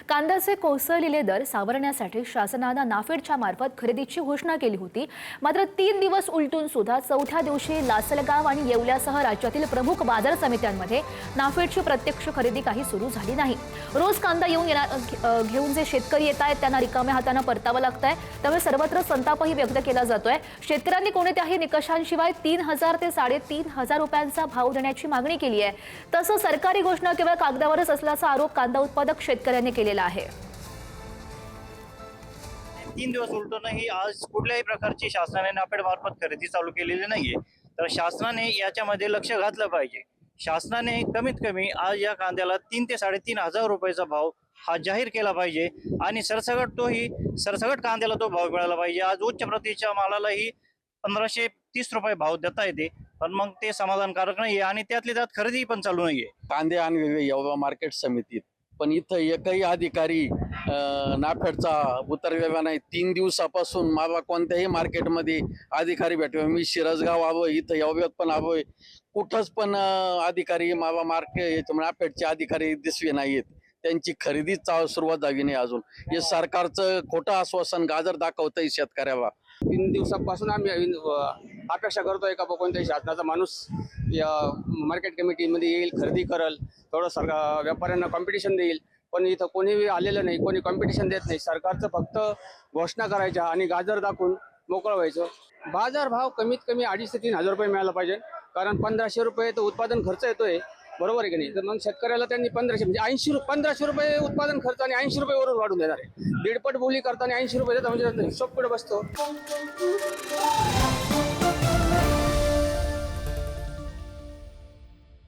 कांद्याचे कोसळलेले दर सावरण्यासाठी शासनानं नाफेडच्या मार्फत खरेदीची घोषणा केली होती। मात्र 3 दिवस उलटून सुद्धा चौथ्या दिवशी लासलगाव आणि येवल्यासह राज्यातील प्रमुख बाजार समित्यांमध्ये नाफेडची प्रत्यक्ष खरेदी काही सुरू झाली नाही। रोज कांदा घेऊन जे शेतकरी येत आहेत त्यांना रिकाम्या हाताने परतावं लागतंय। त्यामुळे सर्वत्र संतापही व्यक्त केला जातोय। शेतकऱ्यांनी कोणत्याही निकषांशिवाय 3000 ते 3500 रुपयांचा भाव देण्याची मागणी केली आहे। तसं सरकारी घोषणा केवळ कागदावरच असल्याचा आरोप कांदा उत्पादक शेतकऱ्यांनी केलेला आहे। 3 दिवस उलटूनही आज कुठल्याही प्रकारची शासनाने नाफेड मार्फत खरेदी चालू केलेली नाहीये। तर शासनाने याच्यामध्ये लक्ष घातलं पाहिजे। शासनाने कमीत कमी आज या कांद्याला 3 ते 3500 रुपयाचा भाव हा जाहीर केला पाहिजे आणि सरसकट कांद्याला तो भाव मिळाला पाहिजे। आज उच्च प्रतीच्या मालालाही 1530 रुपये भाव देता येते, पण मग ते समाधानकारक नाहीये आणि त्यातली त्यात खरेदी पण चालू नाहीये। कांदे आणि येवला मार्केट समितीत पण इथं एकही अधिकारी नाफेडचा उतरलेला नाही। 3 दिवसापासून मला कोणत्याही मार्केटमध्ये अधिकारी भेटवे। मी शिरसगाव आलोय, इथं येवल्यात पण आलोय, कुठंच पण अधिकारी मला नाफेडचे अधिकारी दिसले नाहीत। त्यांची खरेदी सुरुवात झाली नाही अजून। हे सरकारचं खोटं आश्वासन गाजर दाखवतंय शेतकऱ्याला। 3 दिवसापासून आम्ही अपेक्षा करतोय का कोणत्याही शासनाचा माणूस या मार्केट कमिटीमध्ये येईल, खरेदी करेल, थोडं सरकार व्यापाऱ्यांना कॉम्पिटिशन देईल, पण इथं कोणी आलेलं नाही, कोणी कॉम्पिटिशन देत नाही। सरकारचं फक्त घोषणा करायच्या आणि गाजर दाखवून मोकळं व्हायचं। बाजार भाव कमीत कमी 2500 ते 3000 रुपये मिळाला पाहिजे, कारण 1500 रुपये तर उत्पादन खर्च येतोय, बरोबर आहे की नाही? तर मग शेतकऱ्याला त्यांनी 1500 म्हणजे 1500 रुपये उत्पादन खर्च आणि 80 रुपये वरून वाढून देणार आहे। दीडपट बोली करताना 80 रुपये देतात म्हणजे हिशोब कुठे बसतो?